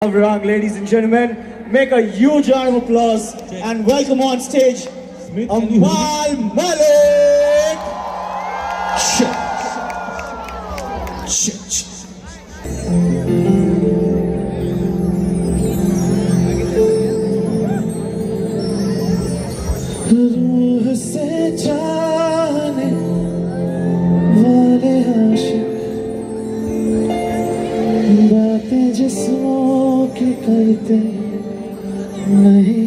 Rang, ladies and gentlemen, make a huge round of applause and welcome on stage Amal Malik. Shit. रूह से जाने वाले आशिक बातें जिस्मों की करते नहीं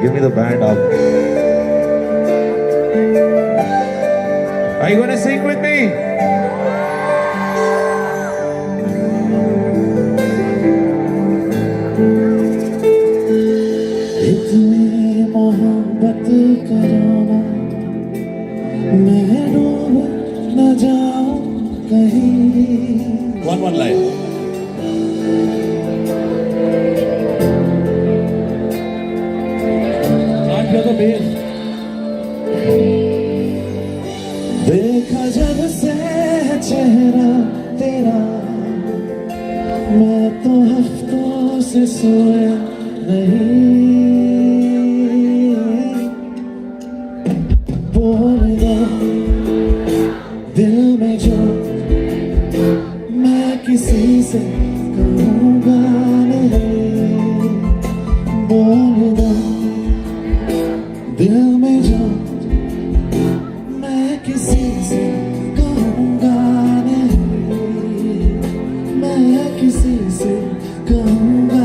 Give me the band up. Are you gonna sing with me? इतनी मोहब्बत करो ना मैं डूब न जाऊं कहीं One line. देखा जब से चेहरा तेरा मैं तो हफ्तों से सोया नहीं बोल दो दिल में जो मैं किसी से कहूँगा नहीं बोल दो दिल में जो मैं किसी से कहूँगा नहीं मैं किसी से कहूँगा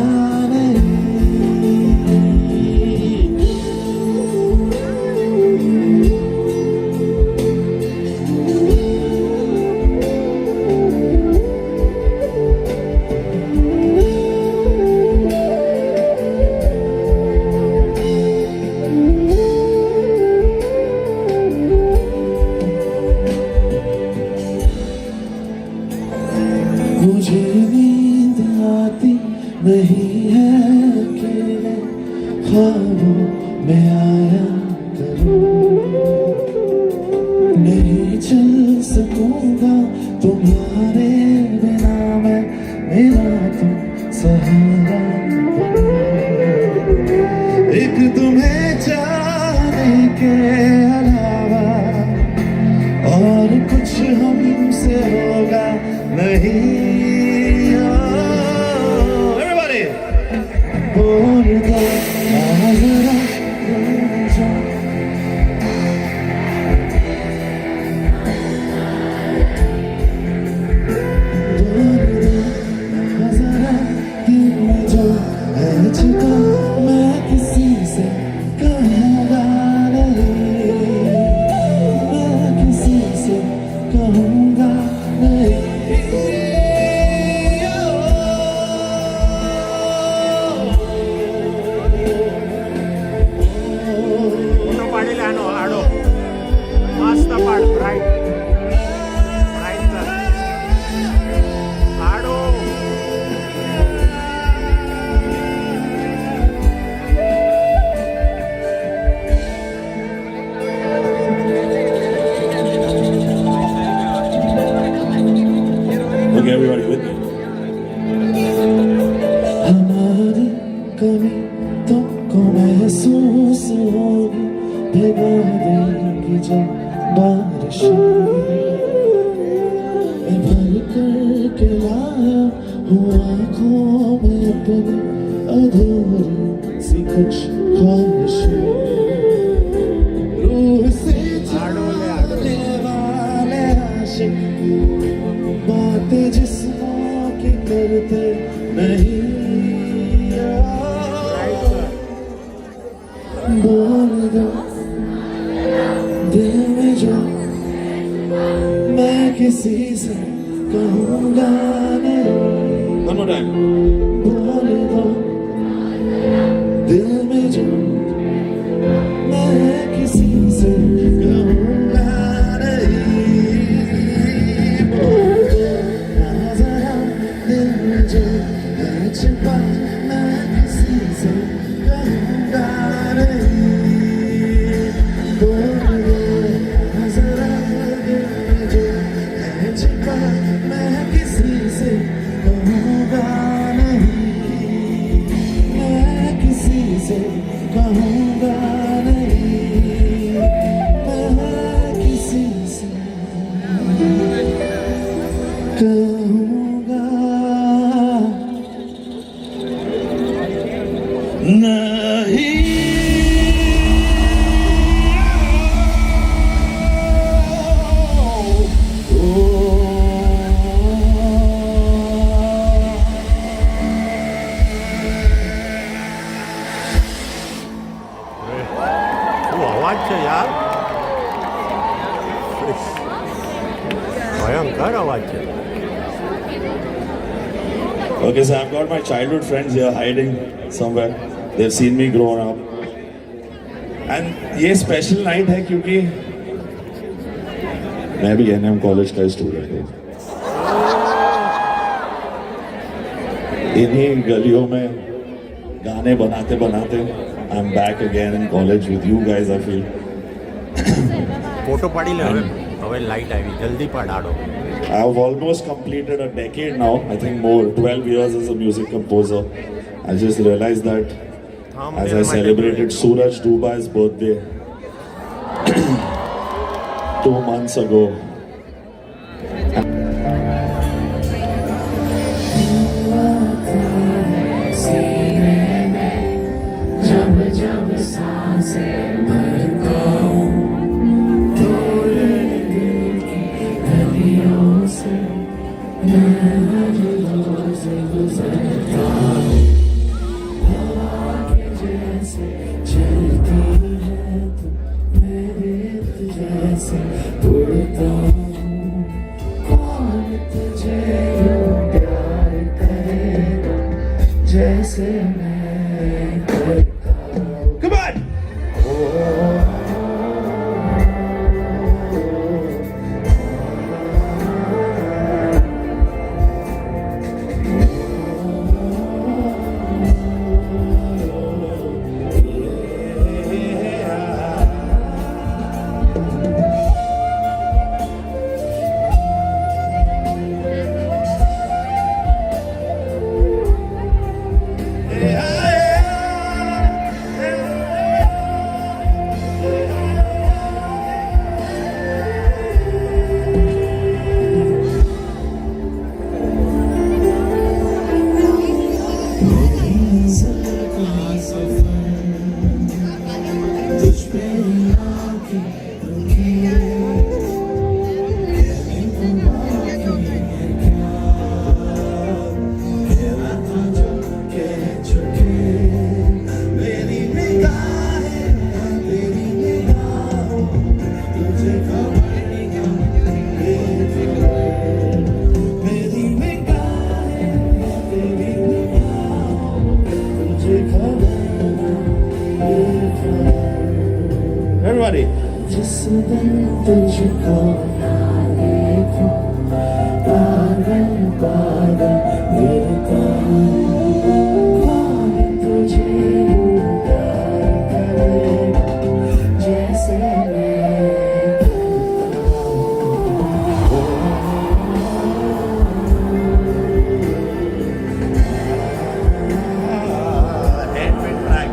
मुझे नींद आती नहीं है अकेले ख्वाबों में आया करूं नहीं चल सकूंगा तुम्हारे बिना मैं मेरा तुम सहारा एक तुम्हें चाहने के अलावा और कुछ हमसे होगा नहीं Everybody बोल दो जरा दिल में जो है छिपा मैं किसी से कहूँगा नहीं मैं किसी से कहूँगा नहीं पाडील आडो मस्त पाड bright Ado Okay, everybody with me. हमारी कमी तुमको महसूस होगी भिगा देगी जब बारिश मैं भर कर के लाया हूँ आँखों में अपनी अधूरी सी कुछ ख्वाहिशें रूह से जाने वाले आशिक बातें जिस्मों की करते नहीं बोल दो दिल में जो मैं किसी से कहूँगा नहीं One more time. बोल दो दिल में जो मैं किसी से कहूँगा नहीं ઘર અવાજ છે. Okay, so I've got my childhood friends here hiding somewhere. They've seen me growing up. And ये special night है क्योंकि मैं भी NM कॉलेज का स्टूडेंट हूँ. इन्हीं गलियों में गाने बनाते बनाते I'm back again in college with you guys. I feel photo પાડી લે હવે. હવે લાઈટ આવી, જલ્દી પાડ આડો. I've almost completed a decade now. I think more, 12 years as a music composer. I just realized that as I celebrated Suraj Duba's birthday 2 months ago. जब जब सांसें भरता हूँ तोरे दिल की गलियों से मैं हर रोज गुजरता हूँ. हवा के जैसे चलती है तू, मैं रेत जैसे उड़ता हूँ. कौन तुझे यूं प्यार करेगा जैसे मैं करता हूँ. Come on! Everybody. जिस दिन तुझको ना देखूं पागल पागल गिरता हूँ. कौन तुझे यूं प्यार करेगा जैसे मैं करता Handmade track.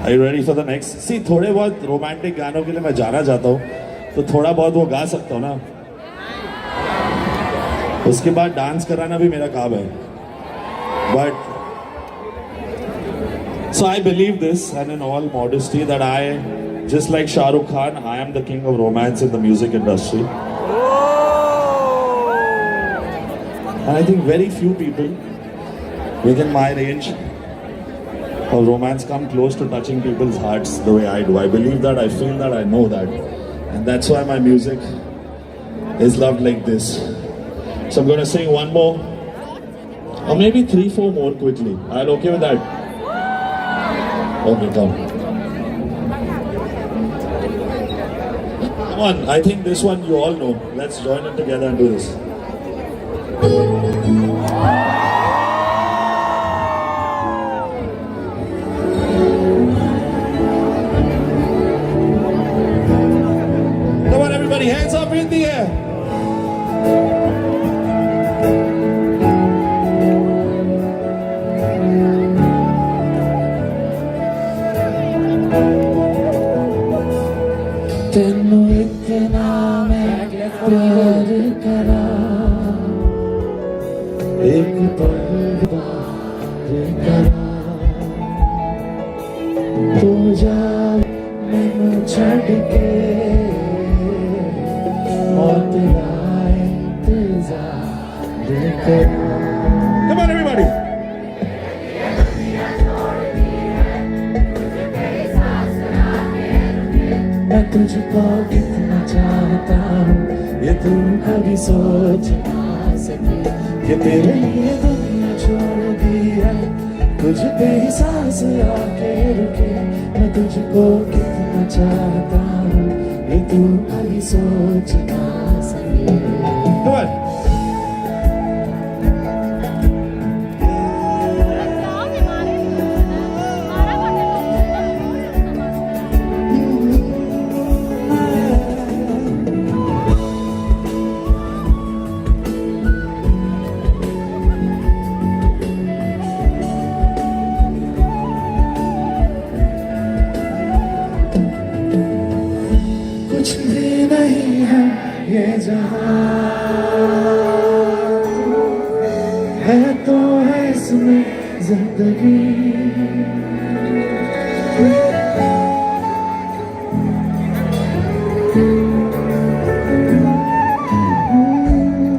Are you ready for the next? See, थोड़े बहुत रोमांटिक गानों के लिए मैं जाना चाहता हूँ, तो थोड़ा बहुत वो गा सकता हूँ ना. उसके बाद डांस कराना भी मेरा काम है. But so I believe this, and in all modesty, that I, just like Shah Rukh Khan, I am the king of romance in the music industry. And I think very few people within my range of romance come close to touching people's hearts the way I do. I believe that, I feel that, I know that. And that's why my music is loved like this. So I'm going to sing one more, or maybe 3-4 more quickly. Are you okay with that? Okay, come. Come on, I think this one you all know. Let's join it together and do this. Come on, everybody, hands up in the air. तेनू इतना मैं प्यार करा एक पल बार करा तू जा मैनू छड़ के मौत दा Come on, everybody. मैं तुझको कितना चाहता हूँ ये तू कभी सोच ना सके कि तेरे लिए दुनिया छोड़ दी है तुझ पे ही सांस आके रुके मैं तुझको कितना चाहता हूँ ये तू कभी सोच ना सके Come on. कुछ भी नहीं है ये जहां है तो है इसमें जिंदगी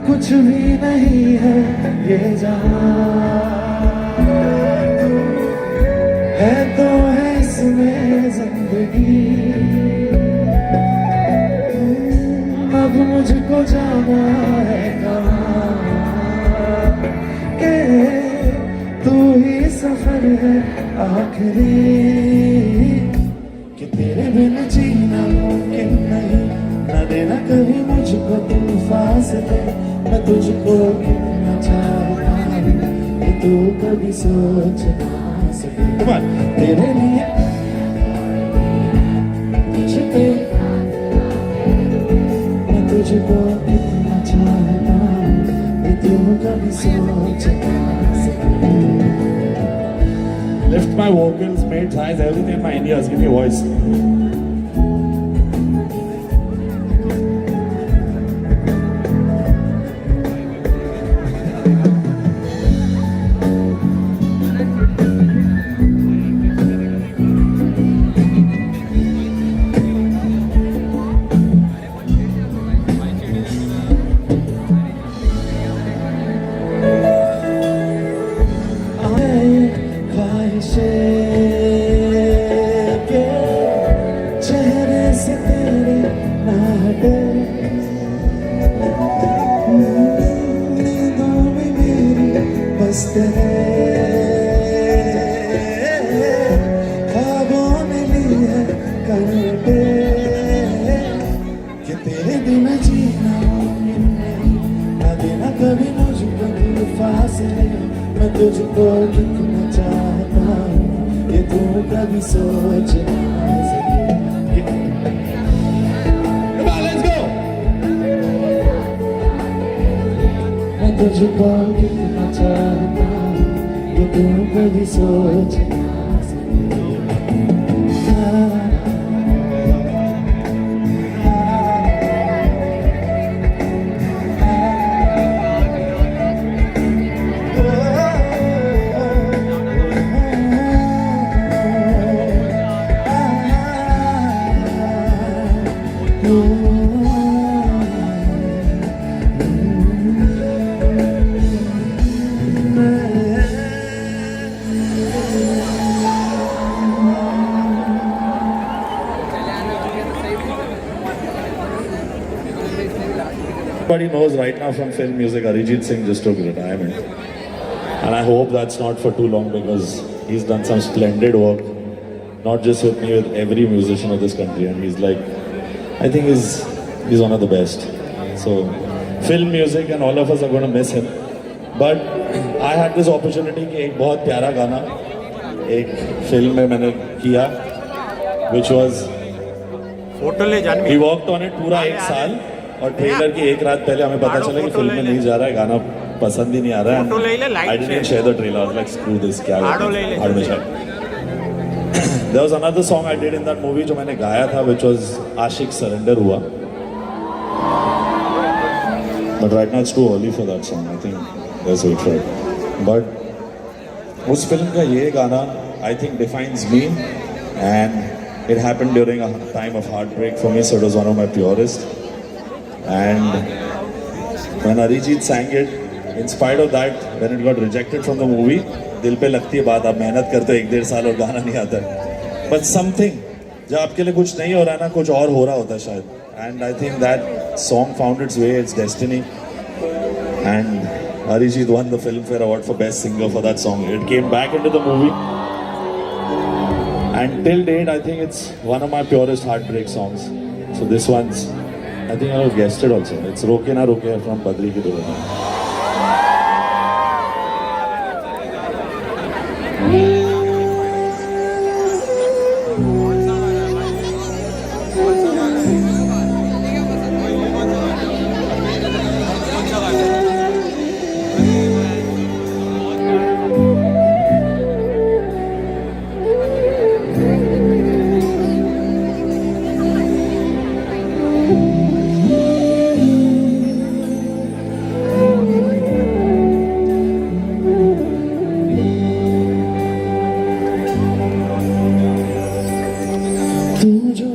कुछ भी नहीं है ये जहां है तो है इसमें जिंदगी अब मुझको जाना है कहाँ के तू ही सफर है आखिरी कि तेरे बिन जीना मुमकिन नहीं न देना कभी मुझको तू फासले मैं तुझको कितना चाहता हूँ कि तू कभी सोच ना सके Come on. तेरे लिए तुझ पे मैं तुझको कितना चाहता हूँ ये तू कभी सोच ना सके Lift my vocals, made size, everything in my Indias. Give me a voice. ख्वाहिशें के चेहरे से तेरे ना हटे नींदों में मेरी बस तेरे ख्वाबों में ली है करवटे कि तेरे बिना जीना मुमकिन नहीं ना देना कभी मुझको तू फासले मैं तुझको कितना चाहता हूँ ये तू कभी सोच ना सके Come on, let's go. मैं तुझको कितना चाहता हूँ ये तू कभी सोच ना सके Everybody knows right now from film music, Arijit Singh just took retirement. And I hope that's not for too long because he's done some splendid work, not just with me, with every musician of this country. And he's like, I think he's one of the best. So, film music and all of us are going to miss him. But I had this opportunity कि एक बहुत प्यारा गाना एक film में मैंने किया, which was photo ले Janvi We worked on it पूरा एक साल और ट्रेलर की एक रात पहले हमें पता चला कि फिल्म में नहीं जा रहा है, गाना पसंद ही नहीं आ रहा है. फोटो ले ले, लाइट I didn't से। share the trailer. I was like, screw this, क्या आड़ो ले ले। हाड़ में शायद. There was another song I did in that movie जो मैंने गाया था, which was आशिक surrender हुआ. But right now it's too early for that song. I think let's wait for it. But उस फिल्म का ये गाना I think defines me, and it happened during a time of heartbreak for me, so it was one of my purest. And when Arijit sang it, in spite of that, when it got rejected from the movie, दिल पे लगती है बात, आप मेहनत करते हो 1-1.5 साल और गाना नहीं आता है. But something, जब आपके लिए कुछ नहीं हो रहा है ना, कुछ और हो रहा होता है शायद. And I think that song found its way, its destiny. And Arijit won the Filmfare Award for Best Singer for that song. It came back into the movie. And till date, I think it's one of my purest heartbreak songs. So this one's, I think I have guessed it also. It's Roke Na Roke from Badri Ki Dulhania. तू जो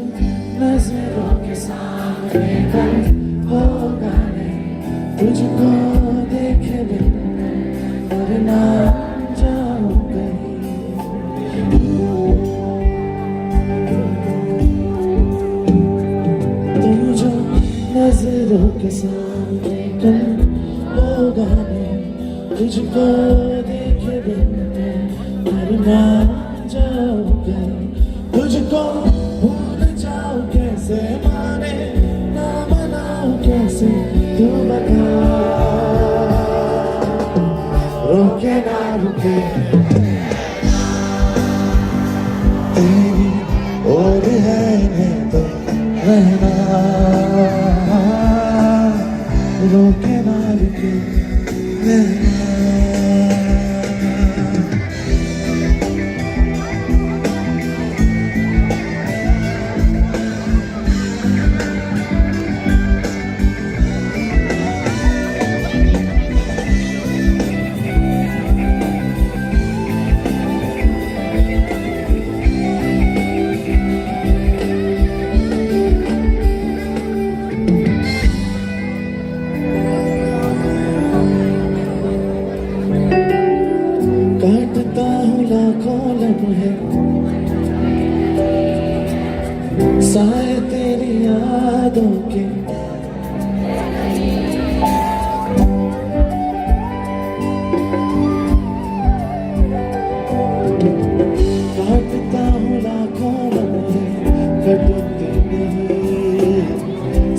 नजरों के सामने कल होगा नहीं, तुझको देखे बिन और ना जाऊं कहीं. तू जो नजरों के सामने कल होगा नहीं, तुझको देखे बिन और ना जाऊं कहीं. तुझको भूल जाऊं कैसे, माने ना मनाऊं कैसे, तू बता. रोके ना रुके तेरी और है मैं तो रहना. रोके ना रुके रहना. काटता हूँ लाखों लम्हे, साए तेरी यादों के. काटता हूँ लाखों लम्हे, कटते नहीं,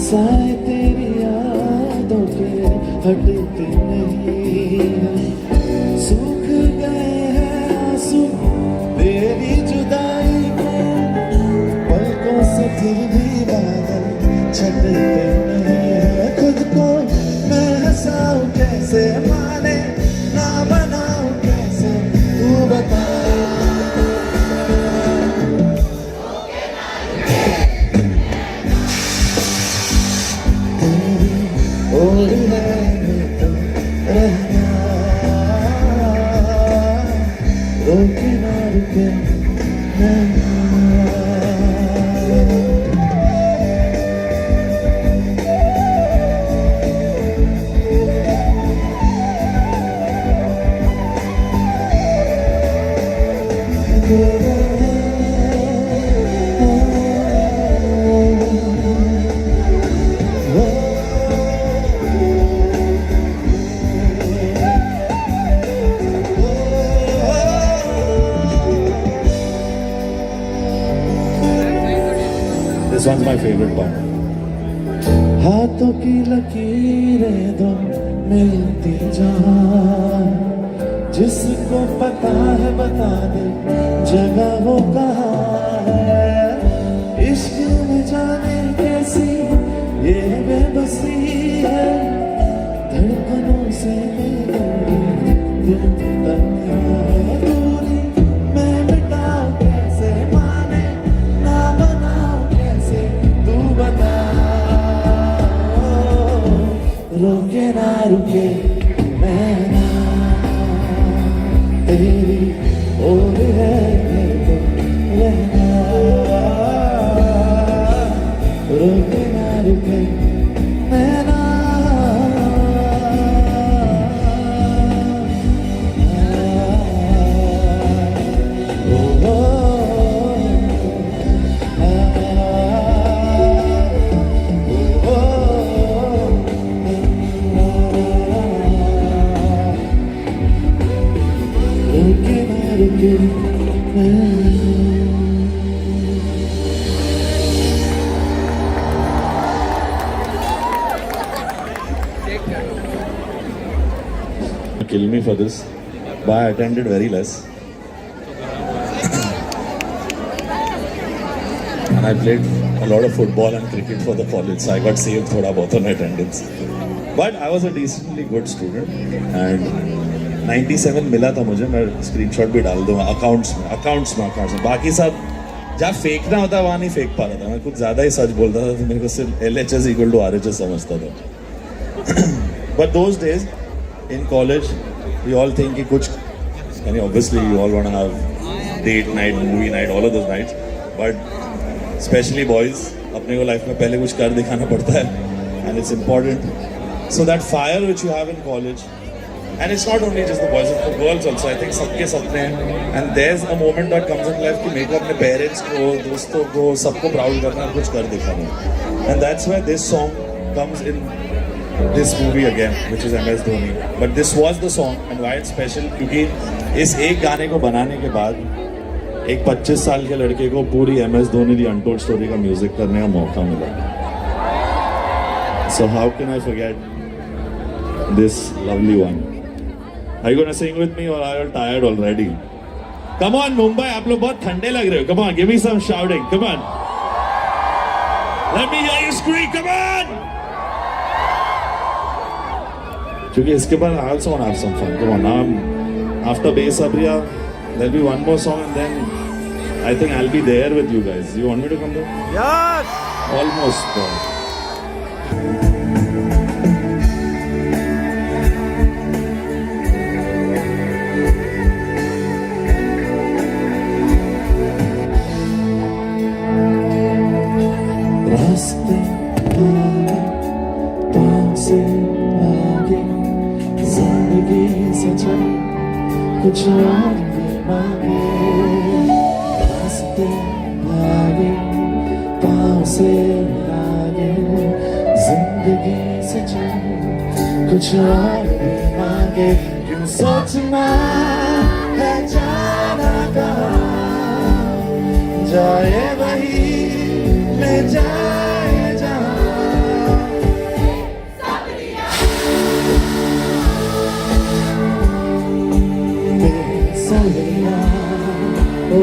साए तेरी यादों के हटते नहीं. सूख गए हैं आंसू तेरी जुदाई के, पलकों से फिर भी बादल छटते नहीं. खुद को मैं हंसाऊं कैसे, माने ना बनाऊं कैसे, तू बता. तेरी और है मैं तो रहना. रोके ना रुके रहना. This one's my favorite part. हाथों की लकीरें दो मिलती जहाँ, जिसको पता है बता दे जगह वो कहाँ है. इश्क में जाने कैसी ये बेबसी है, धड़कनों से दूरी दिल तक है दूरी. मैं मिटाऊं कैसे, माने ना बनाऊं कैसे, तू बता. रोके ना रुके मैं ना, तेरी और है मैं तो रहना. रोके ना रुके मैं ना. kill me for this, but I attended very less. And I played a lot of football and cricket for the college, so I got saved thoda bahut on attendance. But I was a decently good student, and 97 मिला था मुझे. मैं screenshot भी डाल दूंगा accounts में. बाकी सब जहाँ फेंकना होता वहाँ नहीं फेंक पा रहा था. मैं कुछ ज़्यादा ही सच बोलता था, तो मेरे को सिर्फ LHS equal to RHS समझता था. But those days in college, we all think कि कुछ, यानी obviously you all want to have date night, movie night, all of those nights. But especially boys, अपने को लाइफ में पहले कुछ कर दिखाना पड़ता है, and it's important. So that fire which you have in college, and it's not only just the boys, it's the girls also. I think सबके सपने हैं, and there's a moment that comes in life कि मेरे को अपने parents को, दोस्तों को, सबको proud करना है, कुछ कर दिखाना है. And that's where this song comes in this movie again, which is MS Dhoni. But this was the song, and why it's special, क्योंकि इस एक गाने को बनाने के बाद एक 25 साल के लड़के को पूरी MS Dhoni the untold story का म्यूजिक करने का मौका मिला. So how can I forget this lovely one? Are you gonna sing with me or are you tired already? Come on Mumbai, आप लोग बहुत ठंडे लग रहे हो. Come on, give me some shouting. Come on. Let me hear you scream. Come on. क्योंकि इसके बाद I also want to have some fun. Come on, now after Besabriya, there'll be one more song and then I think I'll be there with you guys. You want me to come there? Yes! Almost. रास्ते आगे, पाँव से आगे, जिंदगी से चल कुछ और भी मांगे. रास्ते आगे, पाँव से आगे, जिंदगी से चल कुछ और भी मांगे. क्यों सोचना है जाना कहाँ, जाए वही ले जाए जहाँ. बेसब्रिया, ओ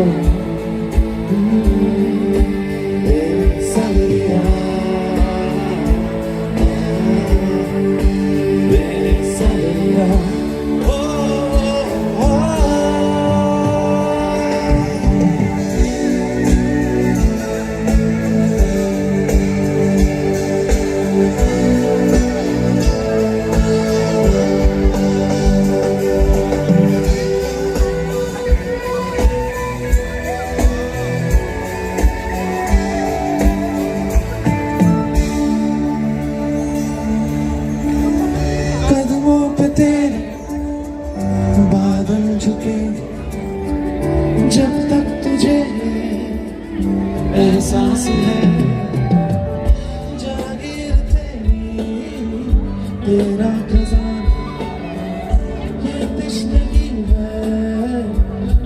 बेसब्रिया, बेसब्रिया, ओ कदमों पे तेरे बादल झुकेंगे जब तक तुझे एहसास है. जागीर तेरी, तेरा खजाना, ये तश्नगी है,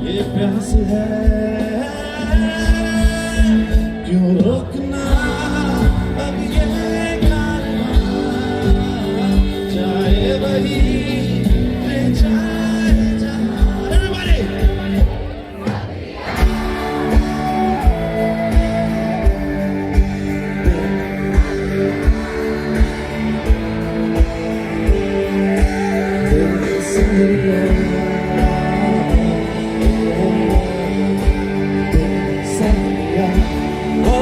ये प्यास है. क्यों रोकना अब ये कारवां, जाए वही ले जाए जहाँ. Everybody! बेसब्रिया, बेसब्रिया, ओ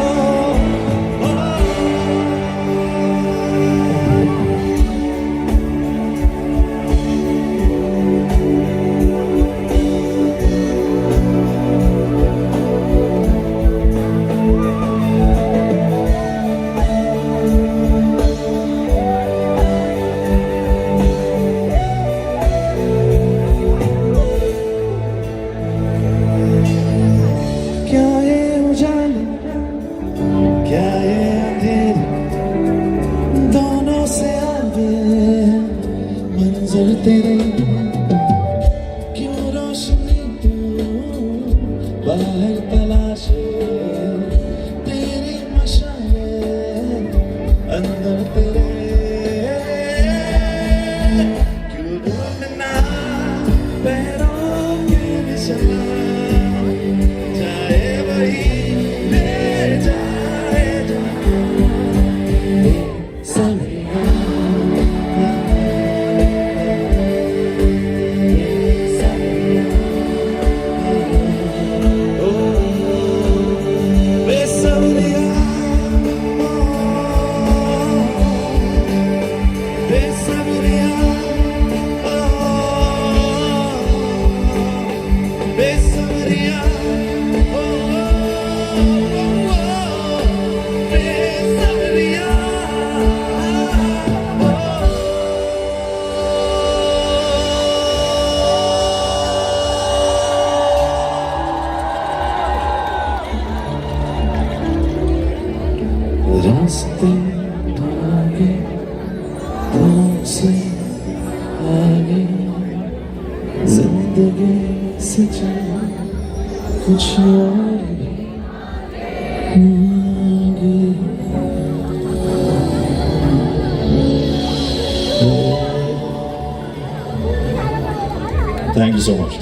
से चल कुछ और मांगे। Thank you so much.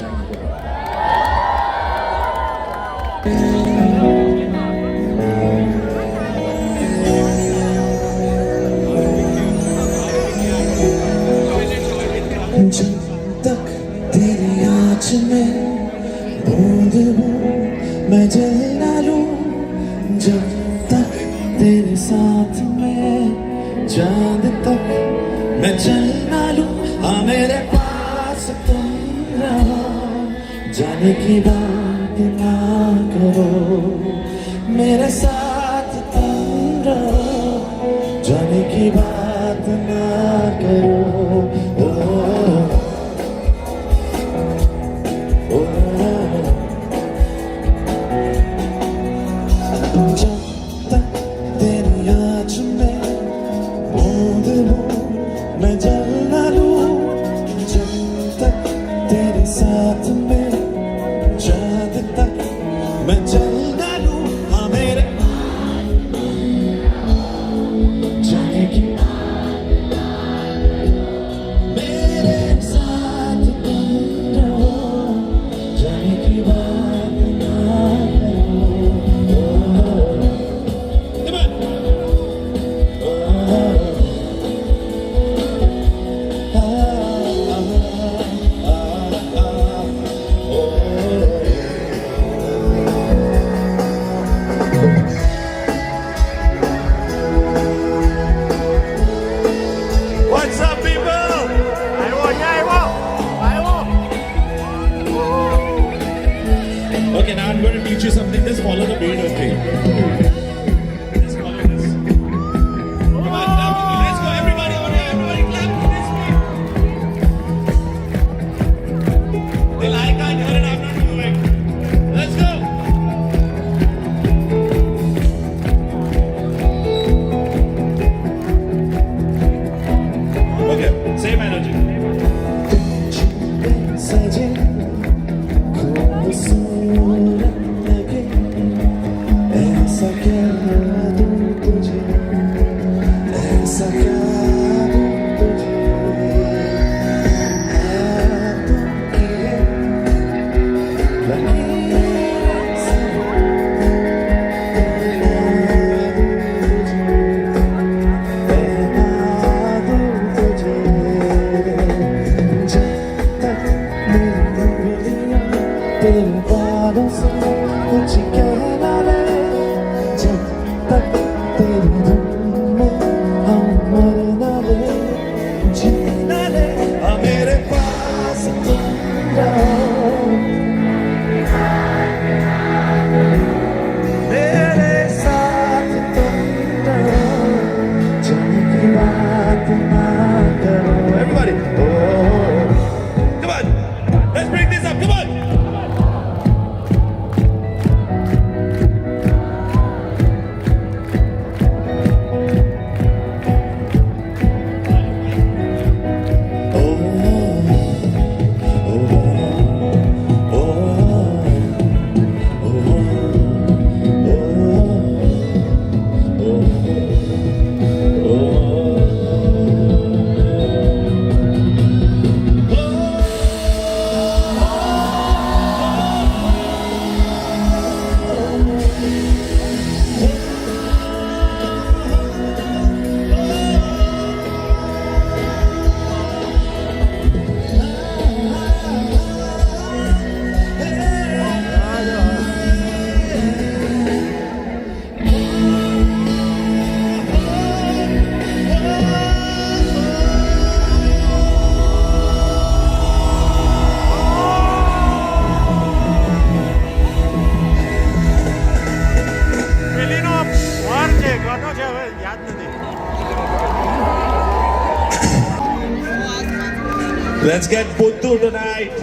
जब तक तेरी आँच में बूंद हूँ मैं जल ना लूं, जब तक तेरे साथ में चांद तक मैं चल ना लूं। हाँ मेरे पास तुम रहो, जाने की बात ना करो, मेरे साथ तुम रहो, जाने की बात ना करो। जब तक तेरी आँच में बूंद हूँ मैं जल ना लूं, जब तक तेरे साथ में चांद तक मैं चल ना लूं। हाँ मेरे जाने की मेरे साथ तुम रहो, जाने की बात ना What's up, people? Okay, now I'm going to teach you something. Just follow the beat, okay? Just follow this. Come on, clap with me. Let's go, everybody over here. Everybody clap with this beat. Till I can't hear it, I'm not moving. Let's go. Okay, same energy. सजे खूबसूरत लगे, ऐसा क्या दूं तुझे, ऐसा क्या दूं तुझे, है तुम किए लकीरें से बना दूं तुझे, जब तक तेरे बालों से कुछ कहना ले, जब तक तेरी धुन में हम मर ना ले, जीना ले। हाँ मेरे पास तुम रहो, मेरे साथ तुम रहो, जाने की बात ना करो। Everybody. Oh. Come on. Let's break this up. Come on. Let's get Puttu tonight.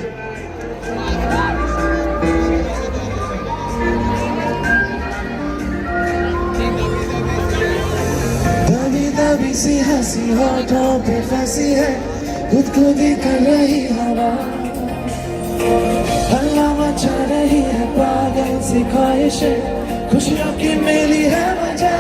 दबी दबी सी हंसी होठों पे फंसी है, खुद को भी कर रही हवा, हल्ला सी ख्वाहिशें खुशियों की मेली है वजह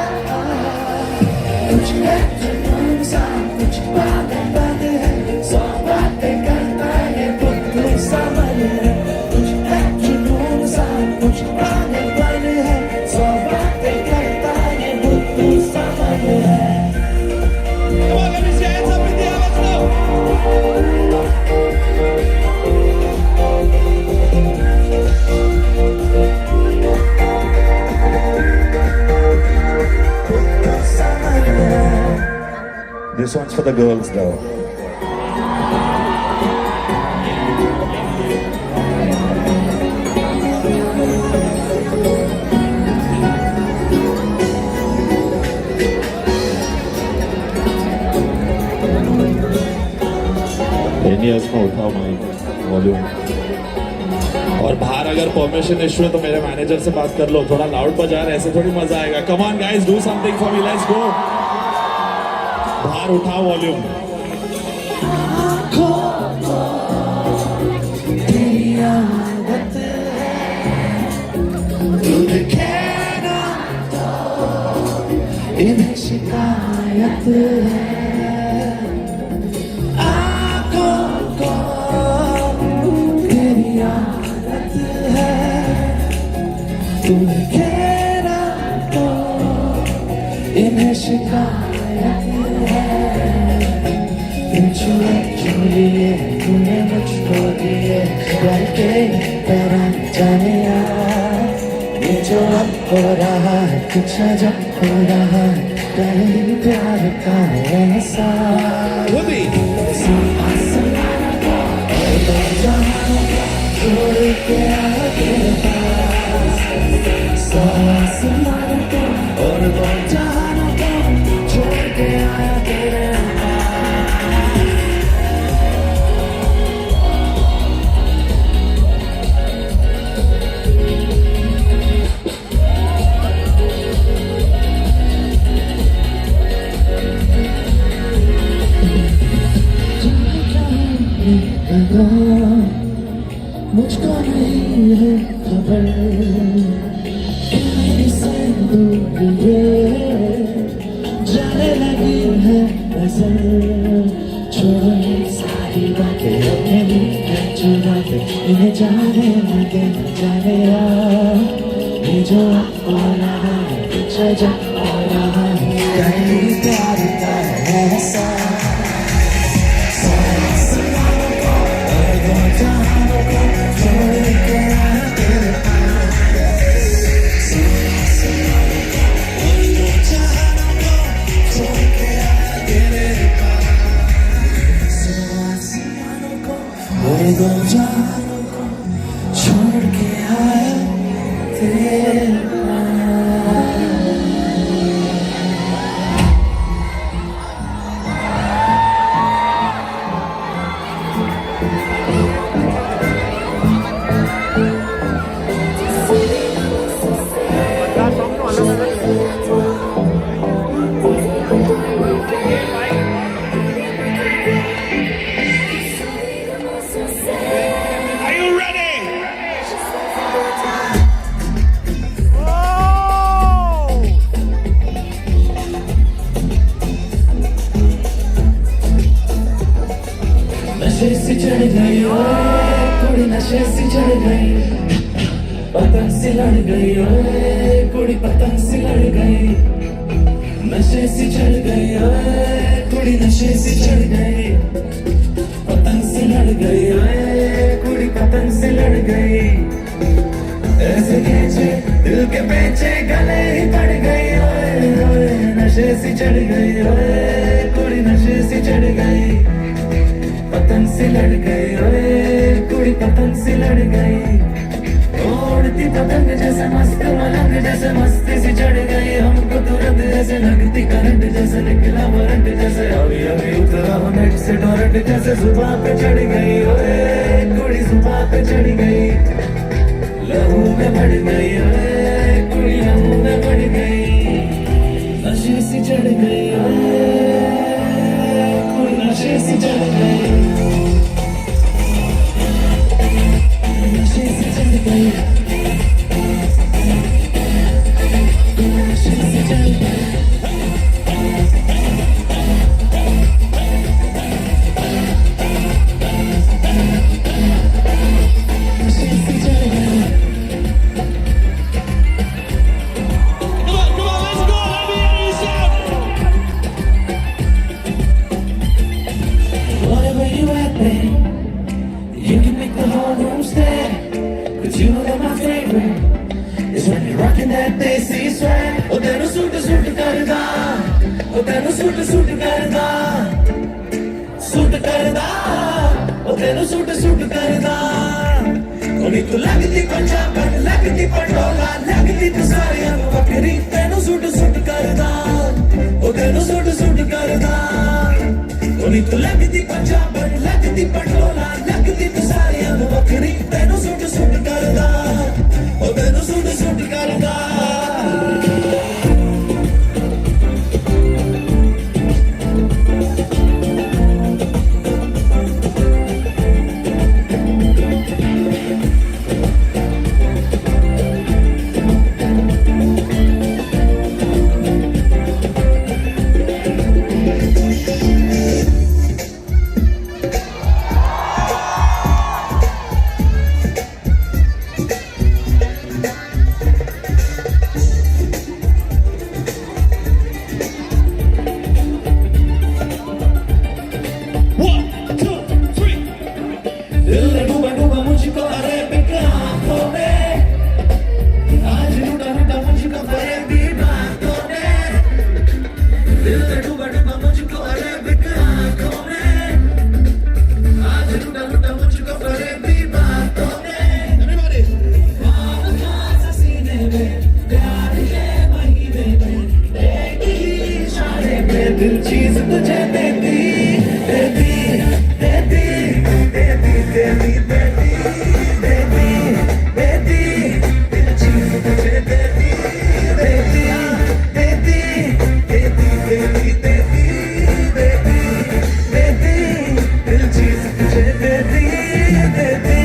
कुछ है जुनून सा कुछ बातें बातें है सौ बातें करता है बुद्धू सा मन है कुछ है जुनून सा कुछ बातें बातें है सौ बातें करता है बुद्धू सा मन है Come on, let me see your hands up in the air, let's go! This one's for the girls though. NES में उठाओ माइक वॉल्यूम और बाहर अगर परमिशन इशू है तो मेरे मैनेजर से बात कर लो थोड़ा लाउड बजा रहे ऐसे थोड़ी मजा आएगा come on guys do something for me let's go बाहर उठाओ वॉल्यूम इन्हें शिकायत है आँखों को तेरी आदत है तुम्हें कहना तो इन्हें शिकायत है छुए छुए तूने मुझको दिए प्यार के तरह जाने ये जो अब हो रहा है कुछ अजब हो रहा है कहीं प्यार का एहसास आसमान को और दो जहानों को छोड़ के आया तेरे पास सौ आसमान को और दो जहानों को छोड़ के आया तेरे मुझको नहीं है खबर से दूर ये जाने लगी है नजर छोड़ो ये सारी बातें अपने लिए चुरा के इन्हें जाने लगे जाने ये जो हो रहा है कुछ अजब हो रहा है कहीं प्यार का एहसास दो जानों को छोड़ के आया तेरे नशे से चढ़ गई ओए कुड़ी नशे से चढ़ गई पतंग से लड़ गई ओए कुड़ी पतंग से लड़ गई नशे से चढ़ गई ओए कुड़ी नशे से चढ़ गई पतंग से लड़ गई ओए कुड़ी पतंग से लड़ गई ऐसे खींचे दिल के पेचे गले ही पड़ गई ओए ओए नशे से चढ़ गई ओए कुड़ी नशे से चढ़ गई पतंग से लड़ गई ओए कुड़ी पतंग से लड़ गई उड़ती पतंग जैसे मस्त मलंग जैसे मस्ती से चढ़ गई हमको तुरंत जैसे लगती करंट जैसे निकला वारंट जैसे अभी अभी उतरा हूँ नेट से टोरंट जैसे सुबह पे चढ़ गई ओए कुड़ी सुबह पे चढ़ गई लहू में बढ़ गई ओए कुड़ी लहू में बढ़ गई नशे से चढ़ गई ओए कुड़ी नशे से चढ़ गई नशे से चढ़ गई सूट करदा सूट करदा ओ तेनू सूट सूट करदा नी तू लगदी पंजाबन लगदी पटोला लगदी तू सारियां नू वखरी तेनू सूट सूट करदा ओ तेनू सूट सूट करदा नी तू लगदी पंजाबन लगदी पटोला लगदी तू सारियां नू वखरी तेनू सूट सूट करदा ओ तेनू सूट सूट करदा दिल चीज तुझे देती देती देती देती देती देती देती दिल चीज तुझे देती देती देती देती देती देती देती देती दिल चीज तुझे देती देती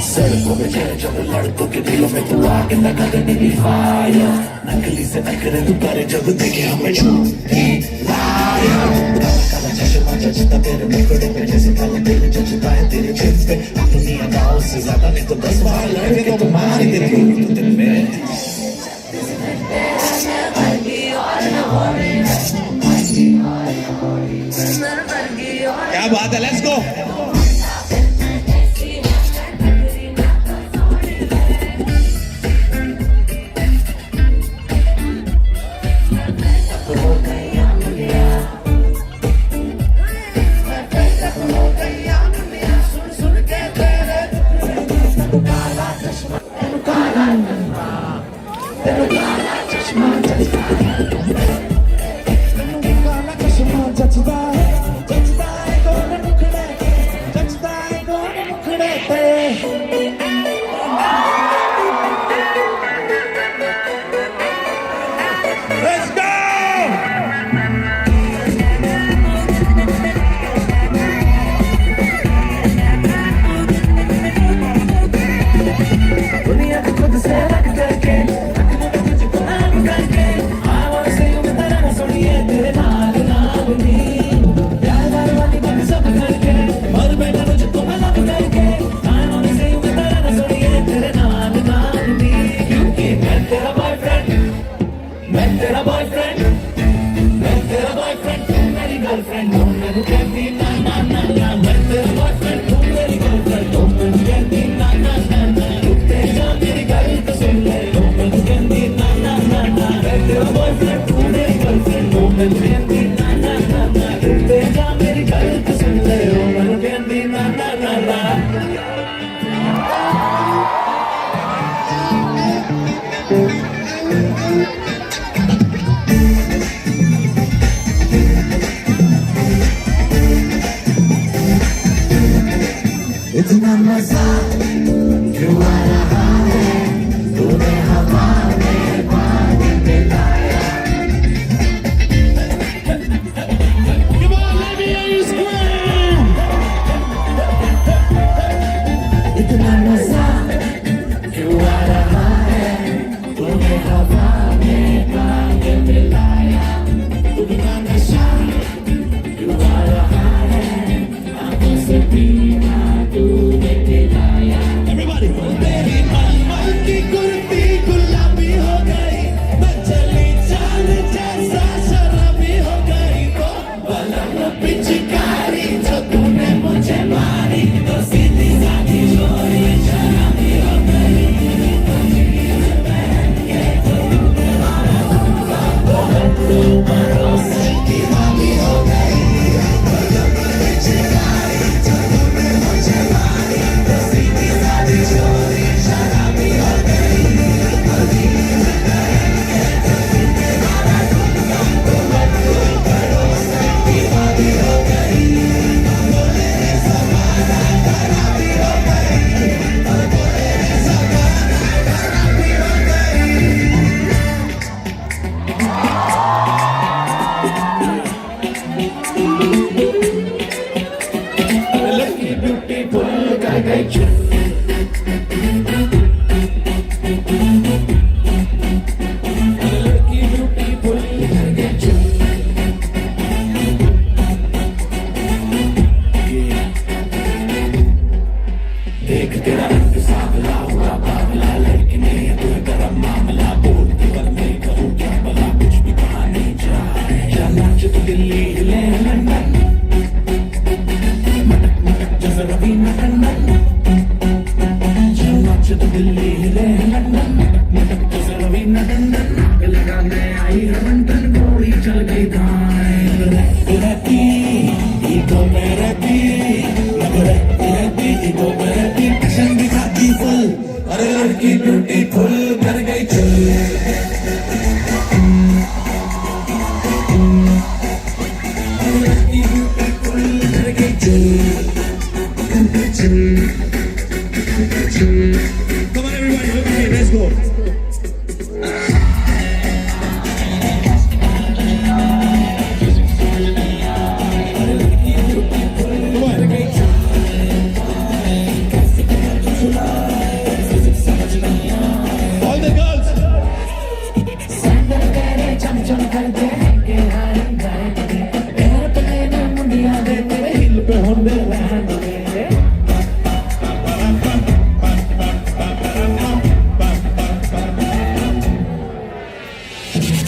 सड़कों में चले जब लड़कों के दिलों में तू आके लगा दे मेरी फायर नकली से नखरे तू करे जब देखे हमें झूठी लाया काला काला चश्मा जचता तेरे मुखड़े पे जैसे काला दिल जचता है तेरे जिद पे अपनी अदाओं से ज्यादा नहीं तो 10 बार लड़के तो मार ही देती हूँ तो दिल में क्या बात है लेट्स गो Let's go! दुनिया को खुद से अलग करके तुझको नाम करके I wanna say you with that सुनिए तेरे नाल नाल नी प्यार वाली बात सब करके मर बैठा तुझको अलग करके मजा क्यों आ रहा है, तूने हवा में पानी मिलाया। Come on, let me hear you scream. इतना मजा क्यों आ रहा है, तूने हवा में पानी मिलाया। इतना नशा क्यों आ रहा है, आंखों से पीना तूने पिलाया। Everybody, तेरी मलमल की कुर्ती गुलाबी हो गई, मैं चली चाल जैसा शराबी हो गई। वो बलम पिचकारी जो तूने मुझे मारी, तो सीधी साधी चोरी शराबी हो गई। तो भरोसे की मामी हो गई, बलम पिचकारी जो तूने मुझे मारी, तो सीधी साधी चोरी शराबी हो गई। भरोसे की मामी हो गई, बोले ज़माना खराबी हो गई, बोले ज़माना खराबी हो गई। लड़की ब्यूटीफुल कर गई चुप, लड़की ब्यूटीफुल कर गई चुप। देख तेरा रंग सांवला हुआ बावला, लड़की ने तू गरम मामला, बोलती पर मैं करूँ क्या भला, कुछ भी कहा नहीं जाए। या नाच तो दिल्ली हिले लंदन, मटक मटक जैसे रवीना टंडन। या नाच तो दिल्ली हिले लंदन, मटक मटक जैसे रवीना टंडन। आग लगाने आई रमंटन, गोली चल गई दाएं। रहती ईगो में रहती, रहती ईगो में रहती, एक्शन दिखाती फुल। अरे लड़की ब्यूटीफुल कर गई चुल। लड़की ब्यूटीफुल कर गई चुल। Come on everybody, okay, let's go. All the girls. Sandal तेरे चमचम कर देंगे हर गाएंगे, एयरप्लेन में मुंडिया दे तेरे हिल पे होंडे लैंड होंगे।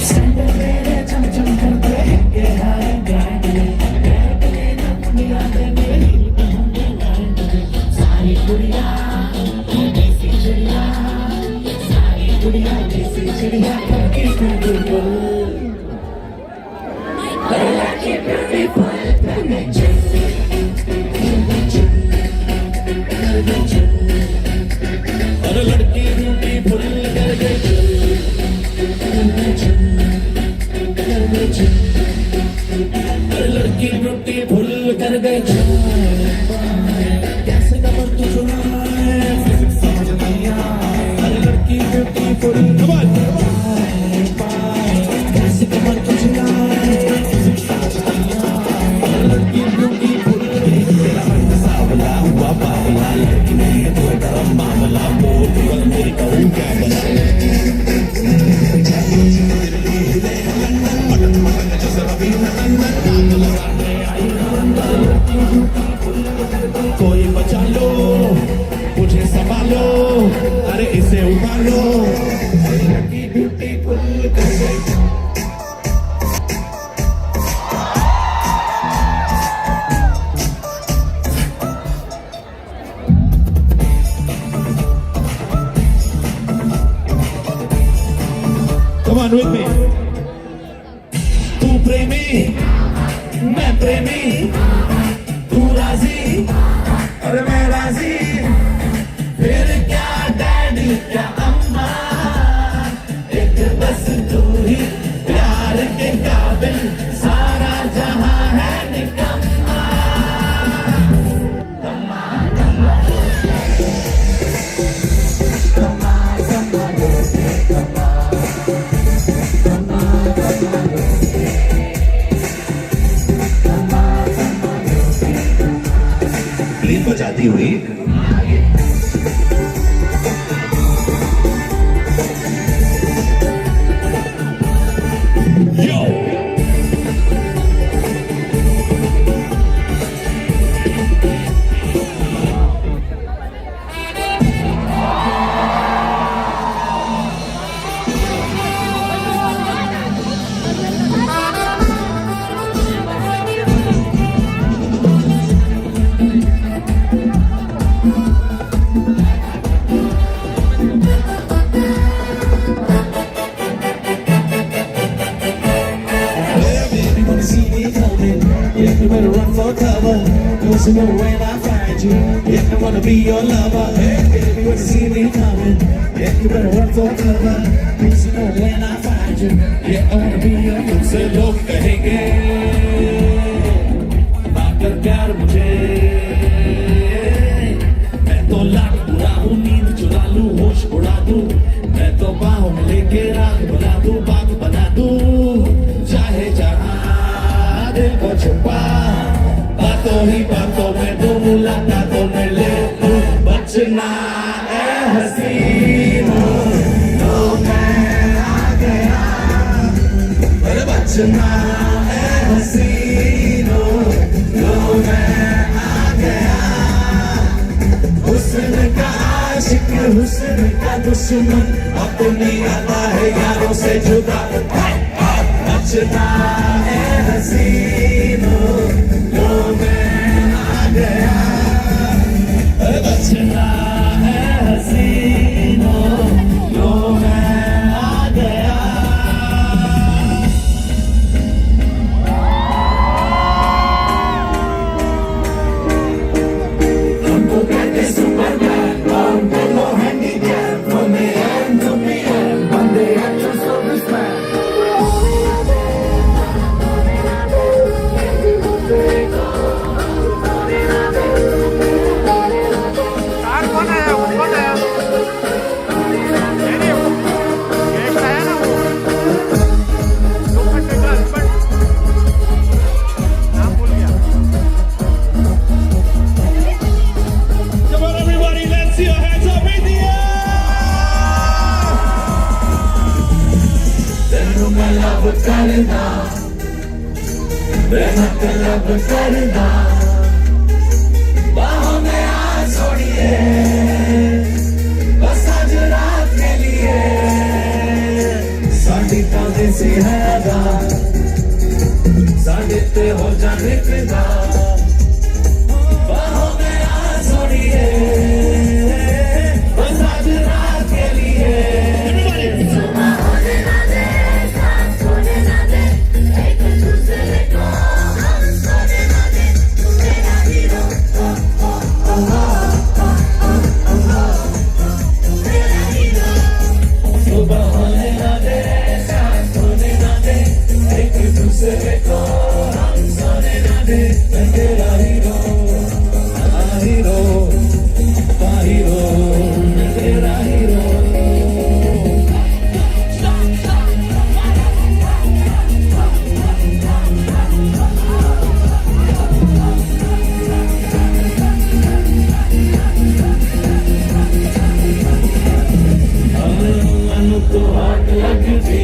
सैंडल तेरे चमचम कर देंगे हर गाएंगे, एयरप्लेन में मुंडिया दे तेरे हिल पे होंडे लैंड होंगे। सारी दुनिया देसी चिड़िया, सारी दुनिया देसी चिड़िया करके ब्यूटीफुल। लड़की ब्यूटीफुल कर गई चुल। अरे लड़की ब्यूटीफुल कर गई चुल। अरे लड़की ब्यूटीफुल कर गई चुल। कैसे कमर तू चुराए, फिजिक्स समझ नहीं आए। अरे लड़की ब्यूटीफुल कैसे कमर तू चुराए, फिजिक्स समझ नहीं आए। अरे लड़की ब्यूटीफुल तेरा रंग सांवला हुआ बावला, लड़की नहीं है तो गरम मामला, बोल बोल मेरी करूँ क्या भला। कोई बचा लो मुझे, संभालो, अरे इसे उठा लो। लड़की ब्यूटीफुल कर गई। Come on with me. तू प्रेमी मैं प्रेमी, तू राजी और मैं राजी, फिर क्या डैडी क्या अम्मा, एक बस तू ही प्यार के काबिल, सारा जहां है निकम्मा। करती हुई Baby, wanna see me coming? Yeah, you better run for cover. Cause you know when I find you, yeah, I wanna be your lover. Hey, baby, wanna see me coming? Yeah, you better run for cover. Cause you know when I find you, yeah, I wanna be your lover. से लोग कहेंगे बाकर प्यार मुझे मैं तो लाख बुरा हूँ नींद चुरा लूँ होश उड़ा दूँ मैं तो बाहों में लेके रात बना दूँ बात बना दूँ चाहे जहाँ दिल को छुपा बातों ही बातों में दो मुलाकातों में ले लूँ बचना ए हसीनों लो मैं आ गया अरे बचना ए हसीनों लो मैं आ गया हुस्न का आशिक हुस्न का दुश्मन अपनी आता है यारों से जुदा बचना है हसीनों लो मैं आ गया बचना है हसीनों लो मैं आ गया हमको कहते सुपरमैन हम दोनों हैंडीकैप from the end बंदे एक्टर सर्विसमैन कार कौन आया वो कौन आया अरे गेस्ट आया ना वो लोखंडे का हस्बैंड नाम भूल गया Come on, everybody, let's see your hands up in the air. तेनू मैं लब करदा, बेहद लब करदा, बाहों में आ छोड़िए, बस आज रात के लिए, साडी ताज़ी सी है अदा, साडे ते हो जाने फिदा। बाहों में आ छोड़िए, बस आज रात के लिए। सुबह होने ना दे, साथ होने ना दे, एक दूसरे को हम सोने ना दे। मैं तेरा हीरो, हीरो, हीरो, मैं तेरा हीरो। मनु तो हाथ लगती,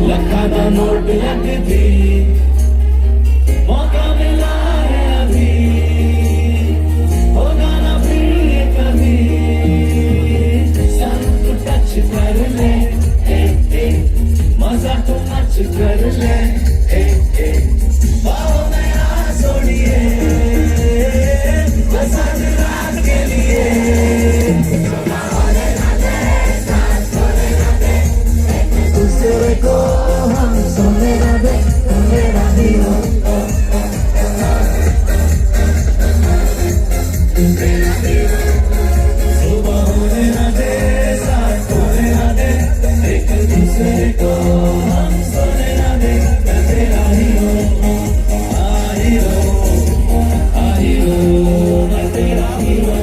लखा दा नोट लगती, मौका मिला है अभी, होगा ना फिर ये कभी। सन तो टच कर ले, मजा तो मच कर ले, बाहों में आ छोड़िए, बस आज रात के लिए। दूसरे को हम सोने ना दे, मेरा हीरो, तेरा हीरो। सुबह होने ना दे, साथ होने ना दे, एक दूसरे को हम सोने ना दे। मैं तेरा हीरो, हीरो, हीरो, मैं तेरा hero.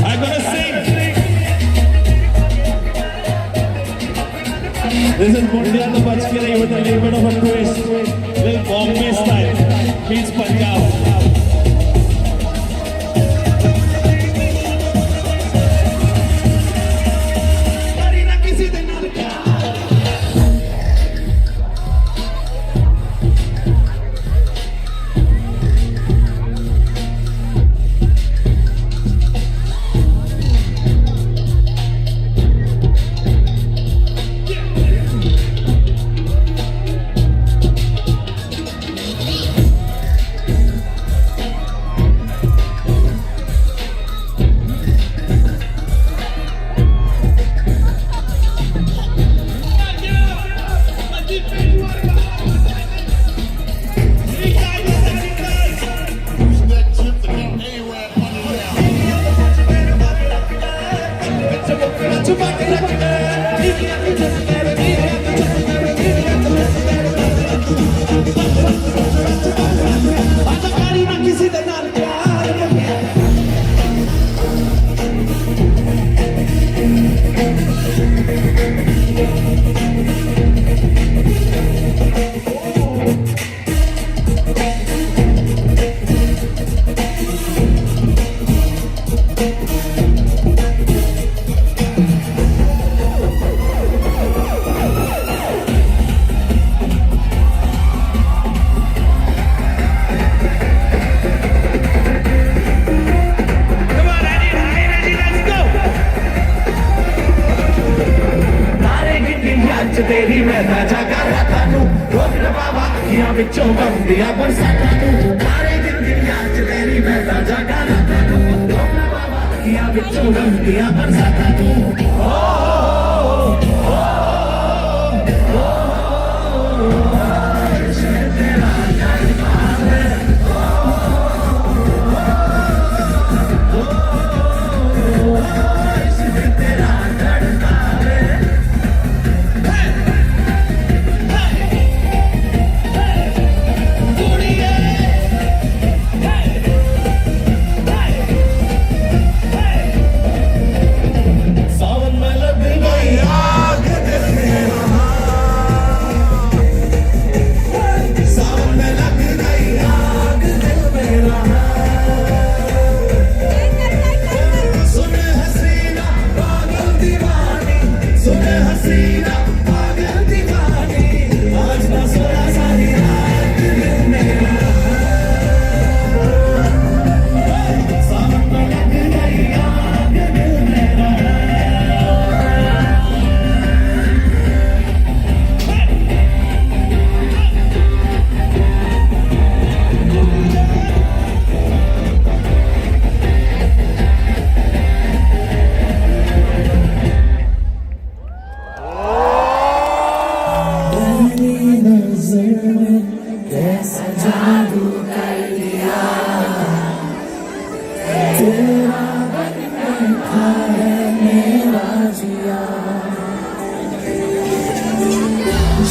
I'm gonna sing. Mundial bach ke rahi with a little bit of a twist, little Bombay style meets Punjab. तेरी मैं राजा का रखा तू रोक न बाबा अखियां बिचों बम दिया बरसाता तू सारे दिन दिन याद तेरी मैं राजा का रखा तू रोक न बाबा अखियां बिचों बम दिया बरसाता तू कैसा जादू कर दिया तेरा बैठा है मेरा जिया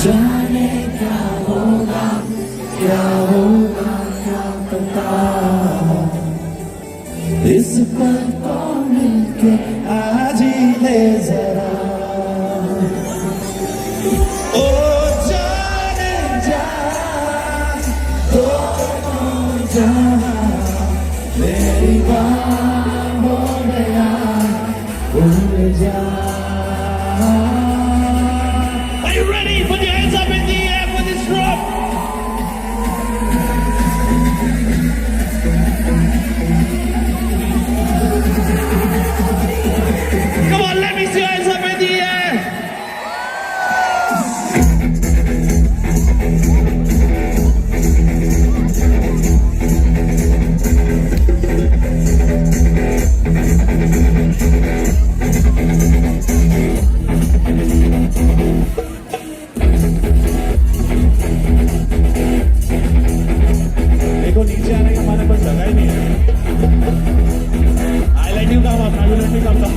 जाने क्या होगा क्या पता इस पल को मिलके आज ही ले जरा मेरी बात हो गया भूल जा Are you ready? Put your hands up in the air for this drop. Come on, let me see your hands up in the air. देखो नीचे आने का हमारे पास जगह ही नहीं है I light you come up I will let me come down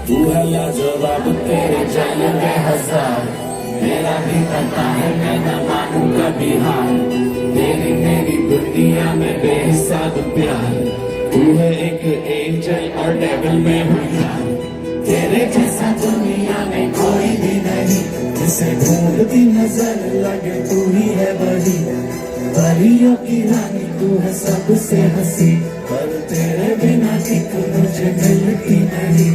तू है लाजवाब तेरे जाएंगे हजार मेरा भी पता है मैं न मानूं कभी हार तेरी मेरी दुनिया में बेहिसाब प्यार तू है एक एंजल और डेविल में हूँ यार दुनिया में कोई भी नहीं, जिसे ढूंढती नजर लगे तू ही है वही, परियों की रानी तू है सबसे हंसी, पर तेरे बिना एक मुझे मिलती नहीं,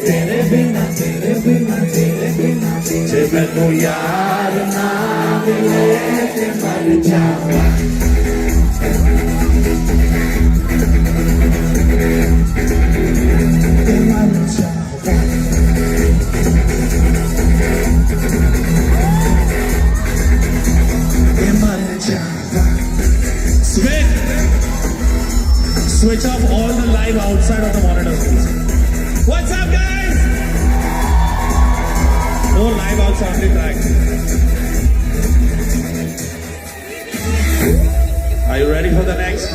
तेरे बिना तेरे बिना तेरे बिना जे मैनू यार ना मिले ते मर जावा। Switch off all the live outside of the monitors, please. What's up, guys? No live outside, only track. Are you ready for the next?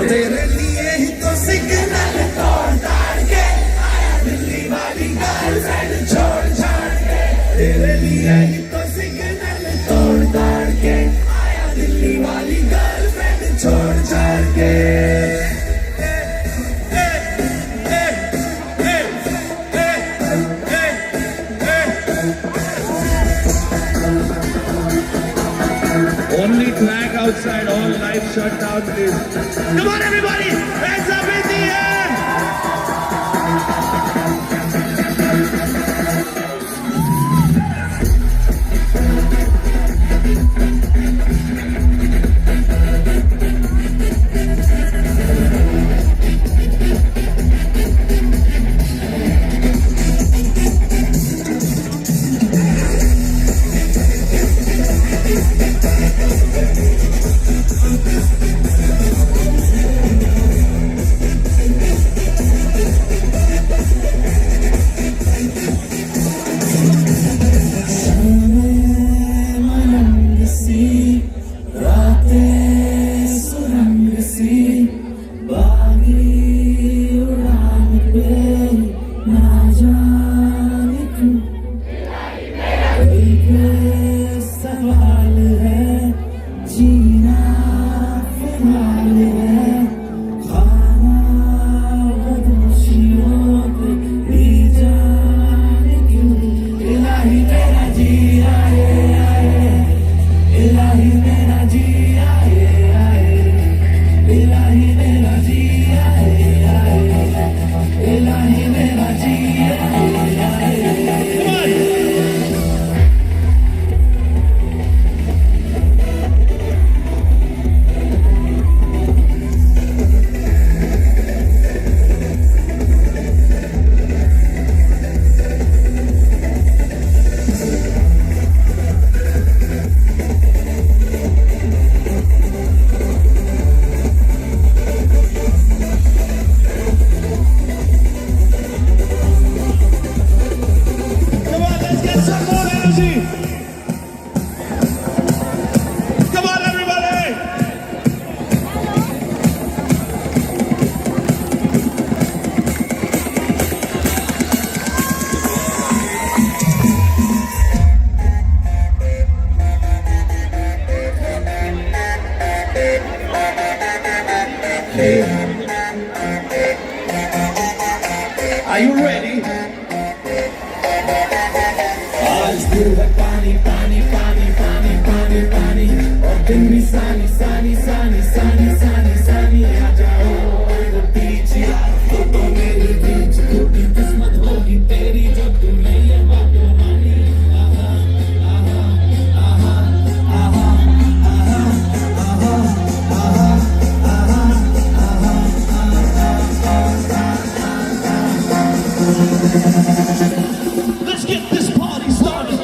तेरे लिए ही तो सिग्नल तोड़ ताड़ के आया दिल्ली वाली गर्लफ्रेंड छोड़ छाड़ के, तेरे लिए ही तो सिग्नल तोड़ ताड़ के आया दिल्ली वाली गर्लफ्रेंड छोड़ छाड़ के। Only track outside, all lights shut down, please. Come on, everybody! Hands up in the air! सवाल है जीना फिलहाल है, खाना बदोशियों पे ली जाने क्यों, इलाही मेरा जी आए आए, इलाही मेरा जी आए आए, इलाही मेरा जी आए आए, इलाही मेरा जी आए आए। Come on, everybody! Are you ready? आज दिल है पानी पानी पानी पानी पानी पानी, और दिन भी सानी सानी सानी सानी सानी सानी, आ जाओ इधर बीच यार, तो मेरे बीच टूटी किस्मत होगी तेरी जब तू नहीं है बाबू रानी। आहा आहा आहा आहा आहा आहा आहा आहा। Let's get this party started.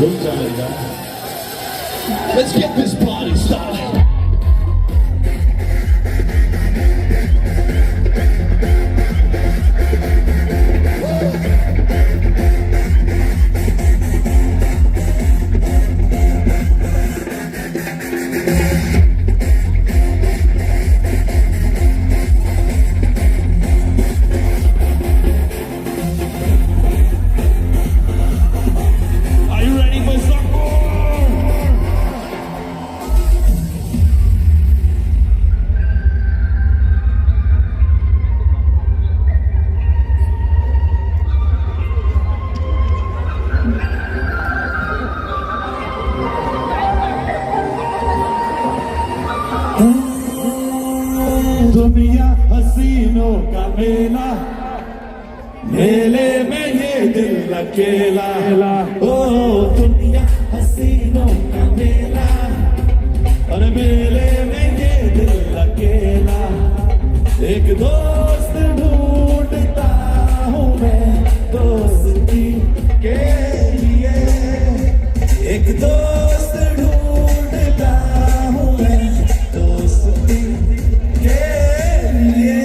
रुक जाएगा. Let's get this party started. Are you ready for some more? दुनिया हसीनों का मेला, मेले में ये दिल अकेला. ओ दुनिया हसीनों का मेला, और मेले में ये दिल अकेला. एक दोस्त ढूंढता हूँ मैं दोस्ती के लिए, एक दोस्त ढूंढता हूँ मैं दोस्ती के लिए.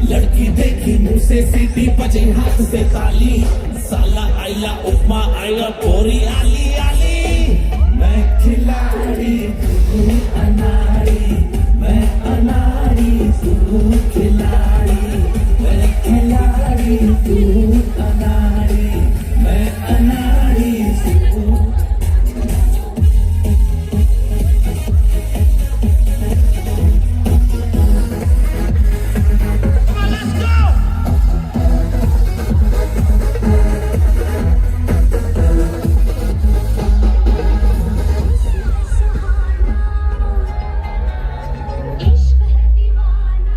लड़की देखी मुंह से सीटी बजे हाथ से ताली, साला आइला उपमा आइला पोरी आली आली. मैं खिलाड़ी तू अनाड़ी, मैं अनाड़ी तू खिलाड़ी, मैं खिलाड़ी तू अनाड़ी, मैं अनाड़ी तू.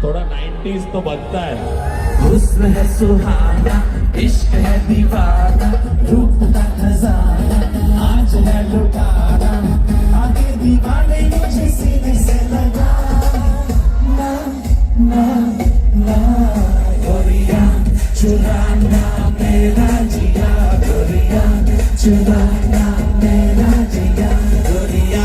थोड़ा 90s तो बनता है. हुस्न है सुहाना, इश्क है दीवाना, रूप का खजाना आज है लुटाना. आगे दीवाने मुझे सीने से लगा, ना ना ना. गोरिया चुराना मेरा जिया, गोरिया चुराना मेरा जिया, गोरिया.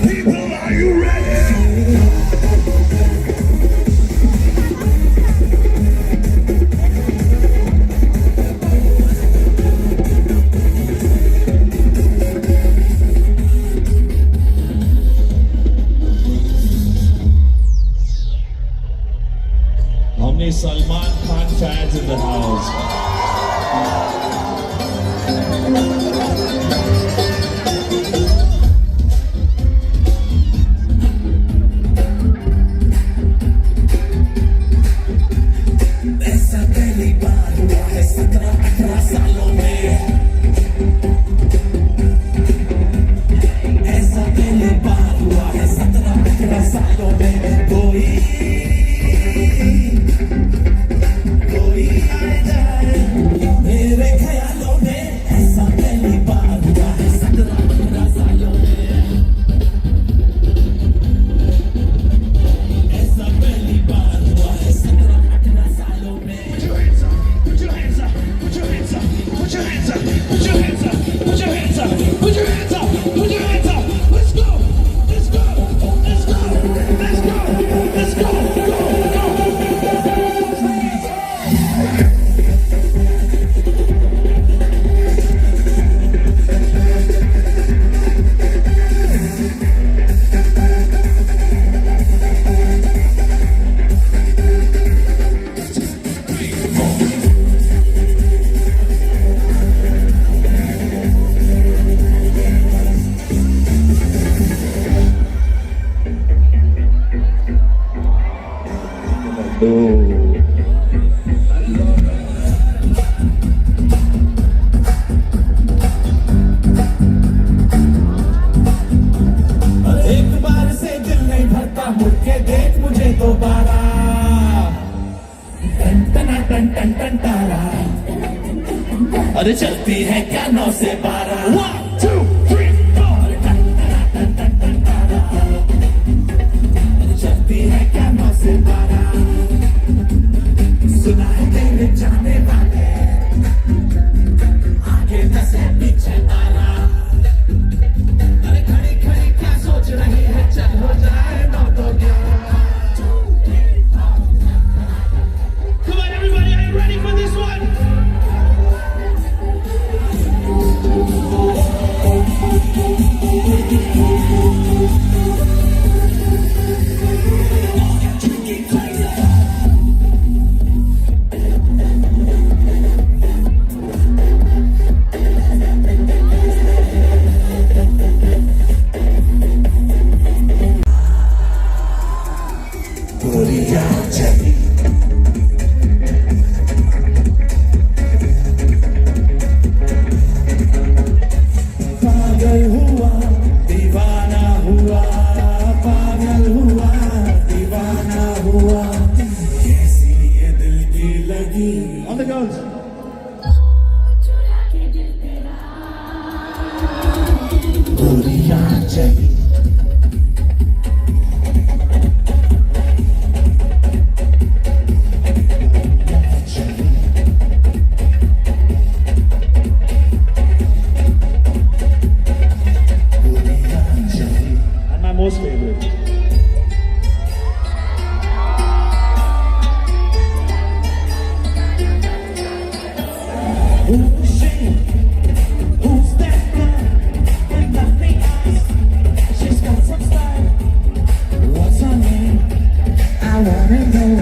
People, are you ready? How many Salman Khan fans in the house? ऐसा पहली बार हुआ है 17-18 सालों में, ऐसा पहली बार हुआ है 17-18 सालों में. कोई आ जाए मेरे ख्यालों में, ऐसा पहली बार हुआ है 17-18 सालों में, ऐसा पहली बार हुआ है 17-18 सालों में. Put your hands up, put your hands up, put your hands up, put your hands up. और चलती है क्या 9 से 12 1 2 3 4 चलती है क्या 9 से 12 सुना है तेरे जाने वाले आगे 10 है पीछे 12 अरे खड़ी खड़ी क्या सोच रही है चल हो जाए 9 तो 11 Come on everybody, are you ready for this one? पागल हुआ दीवाना हुआ पागल हुआ दीवाना हुआ कैसी ये दिल की लगी On the girls. गोरियां चली And my most favorite. Who's she? Who's that girl with nothing else? She's got some style. What's her name? I wanna know.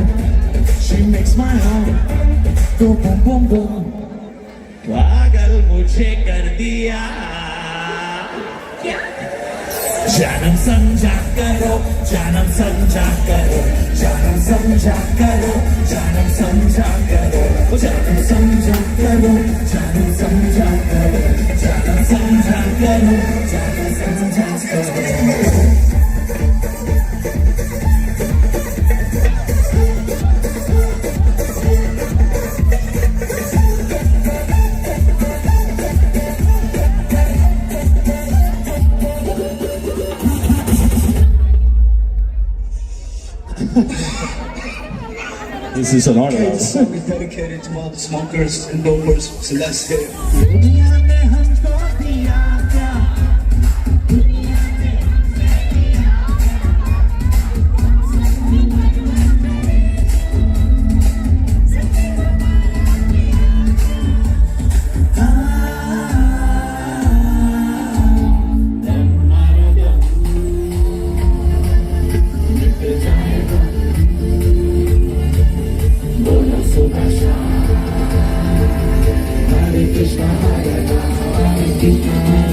She makes my heart go boom boom boom. पागल मुझे कर दिया जानम समझा करो जानम समझा करो जानम समझा करो जानम समझा करो जानम समझा करो जानम समझा करो जानम समझा करो जानम समझा करो This is an honor. This song is dedicated to all the smokers and dopers, so let's hit it. दुनिया ने हमको दिया क्या दुनिया ने हमसे दिया Hare Krishna, Hare Rama, Hare Krishna, Hare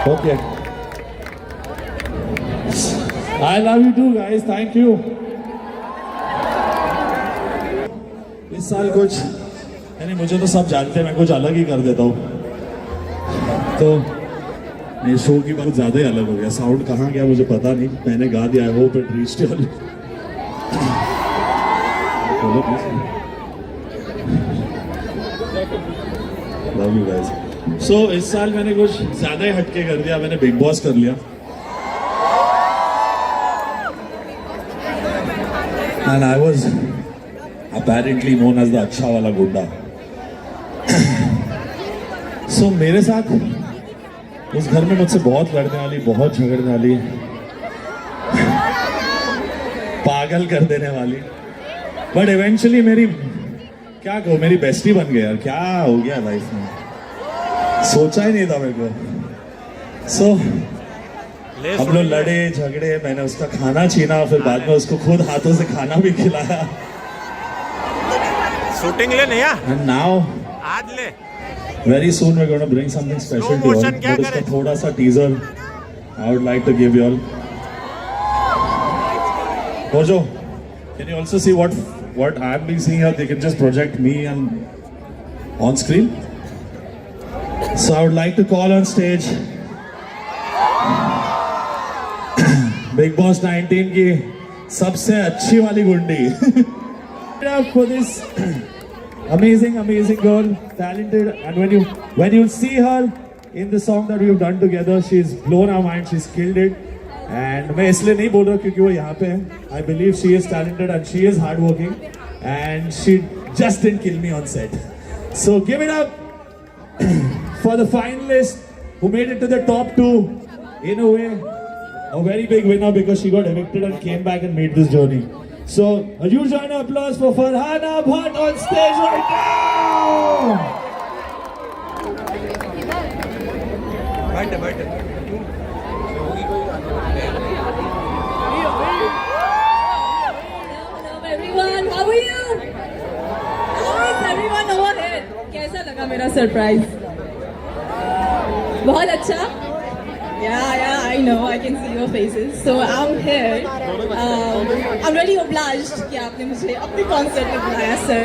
Okay. I love you too, guys. Thank you. इस साल कुछ यानी मुझे तो सब जानते हैं, मैं कुछ अलग ही कर देता हूँ, तो ये शो की बात ज़्यादा ही अलग हो गया. साउंड कहाँ गया मुझे पता नहीं, मैंने गा दिया. I hope it reached all. Love you guys. So इस साल मैंने कुछ ज़्यादा ही हटके कर दिया. मैंने बिग बॉस कर लिया. And I was apparently known as the अच्छा वाला गुंडा. So मेरे साथ उस घर में मुझसे बहुत लड़ने वाली, बहुत झगड़ने वाली, पागल कर देने वाली, बट इवेंचुअली मेरी क्या कहूँ, मेरी बेस्टी बन गई यार. क्या हो गया लाइफ में, सोचा ही नहीं था मेरे को. सो हम लोग लड़े झगड़े, मैंने उसका खाना छीना, फिर बाद में उसको खुद हाथों से खाना भी खिलाया. शूटिंग ले नया एंड नाउ आज ले very soon we gonna bring something special to motion क्या ऑल. उसका करें? थोड़ा सा teaser I would like to give you all. Kojo, can you also see what I'm being seeing here? They can just project me and on screen. So I would like to call on stage Big Boss 19 की सबसे अच्छी वाली गुंडी. For this amazing girl, talented, and when you see her in the song that we've done together, she's blown our mind. She's killed it. And मैं इसलिए नहीं बोल रहा क्योंकि वो यहाँ पे है. I believe she is talented and she is hardworking, and she just didn't kill me on set. So give it up for the finalists who made it to the top 2. In a way, a very big winner because she got evicted and came back and made this journey. So a huge round of applause for Farhana Bhatt on stage right now. Hello everyone, how are you? How is everyone over here? कैसा लगा मेरा surprise? बहुत अच्छा? Yeah, I know, I can see your faces. So I'm here. I'm really obliged कि आपने मुझे अपने concert में बुलाया, sir.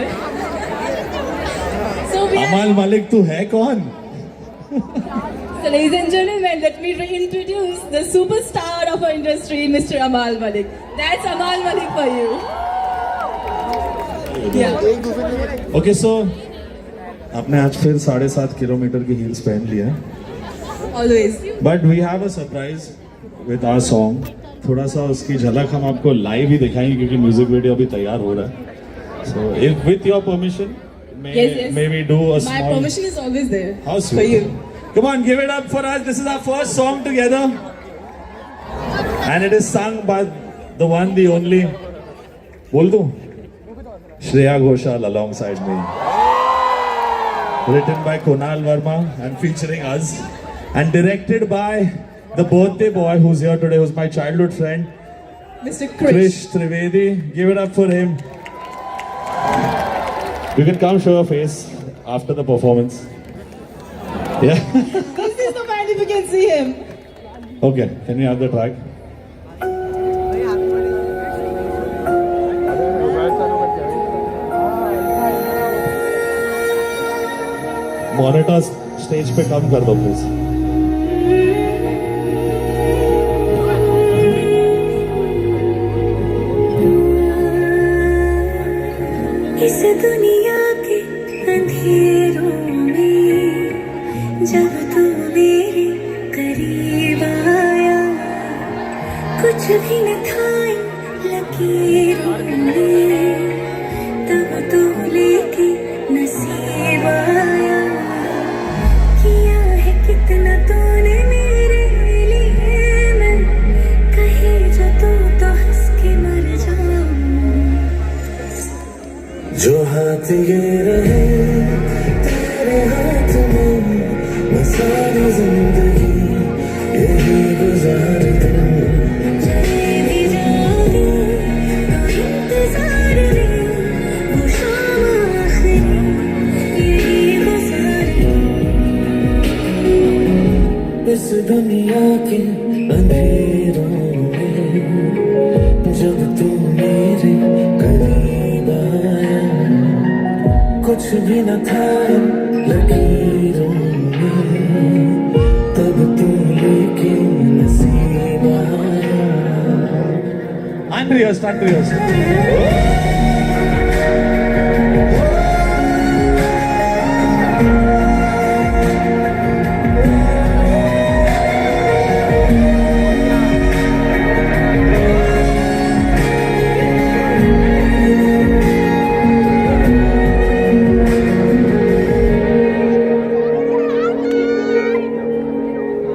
So we are... अमाल मलिक तू है कौन? So ladies and gentlemen, let me reintroduce the superstar of our industry, Mr. Amal Malik. That's Amal Malik for you. Yeah. Okay, so आपने आज फिर 7.5 किलोमीटर की हील्स पहन लिया है. Always. But we have a surprise with our song. थोड़ा सा उसकी झलक हम आपको लाइव ही दिखाएंगे क्योंकि म्यूजिक वीडियो अभी तैयार हो रहा है. So if with your permission, Yes. may we do a My small... permission is always there. How sweet. For you. Come on, give it up for us. This is our first song together. And it is sung by the one, the only... बोल दूं? Shreya Ghoshal alongside me. Written by Kunal Verma and featuring us. And directed by the birthday boy who's here today, who's my childhood friend, Mr. Krish. Krish Trivedi. Give it up for him. You can come show your face after the performance. Yeah. This is the man if you can see him. Okay, can we have the track? Monitor stage पे कम कर दो please. इस दुनिया के अंधेरों में जब तू मेरे करीब आया, कुछ भी न था इन लकीरों में, तब तू लेके नसीब आया. किया है कितना तूने मेरे लिए, मैं कहे जो तू तो हंस के मर जाऊं. जो हाथ ये रहे तेरे हाथ में, मैं सारी जिंदगी यही गुजार दूं. चले भी जाओगे तो इंतजार में, वो शाम आखिरी यही गुजारूं. इस दुनिया के अंधेरों में जब तू मेरे करीब आया, कुछ भी न था इन लकीरों में, तब तू लेके नसीब आया. Unrehearsed.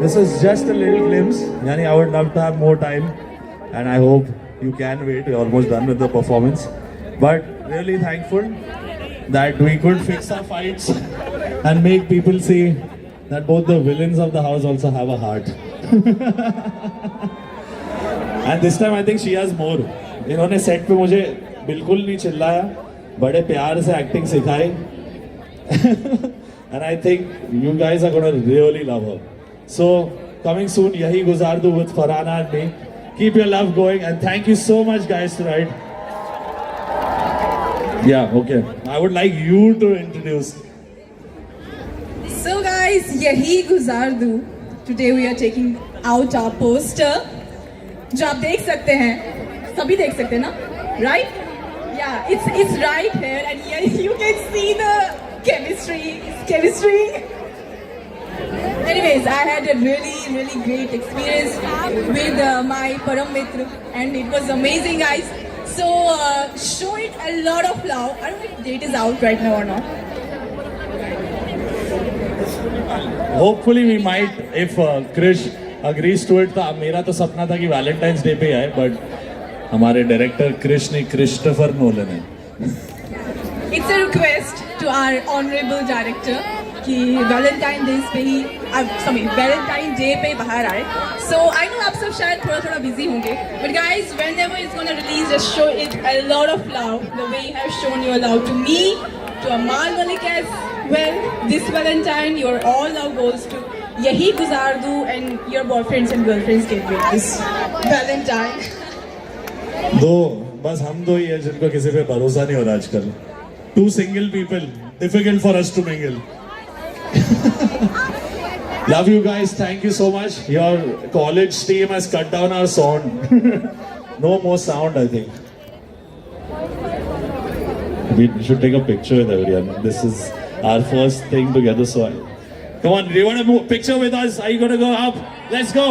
This is just a little glimpse. Yani, I would love to have more time, and I hope you can wait. We're almost done with the performance, but really thankful that we could fix our fights and make people see that both the villains of the house also have a heart. And this time I think she has more. इन्होंने set पे मुझे बिल्कुल नहीं चिल्लाया, बड़े प्यार से acting सिखाई. And I think you guys are gonna really love her. So coming soon. Yahi Guzar Do with Farhana and me. Keep your love going, and thank you so much, guys, tonight. Yeah, okay. I would like you to introduce. So guys, yahi guzar do. Today we are taking out our poster. जो आप देख सकते हैं, सभी देख सकते हैं ना, right? Yeah, it's right here, and here you can see the chemistry. Anyways, I had a really great experience with my Param Mitra, and it was amazing, guys. So show it a lot of love. I don't know if date is out right now or not. Hopefully we might, if Krish agrees to it. तो मेरा तो सपना था कि Valentine's day पे आए, but हमारे director Krrish नहीं, क्रिस्टोफर नोलन है. It's a request to our honorable director कि वैलेंटाइन डे पे ही, वैलेंटाइन डे पे बाहर आए. So I know आप सब शायद थोड़ा बिजी होंगे, but guys, whenever it's gonna release, just show it a lot of love, the way you have shown your love to me, to Amal Malik as well. This Valentine, your all love goes to Yahi Guzar Do, and your boyfriends and girlfriends get with this Valentine. दो, बस हम दो ही है जिनको किसी पे भरोसा नहीं हो रहा आजकल. Two single people, difficult for us to mingle. Love you guys, thank you so much. Your college team has cut down our sound. No more sound, I think. We should take a picture with everyone. This is our first thing together, so come on, do you want to move picture with us? Are you going to go up? Let's go.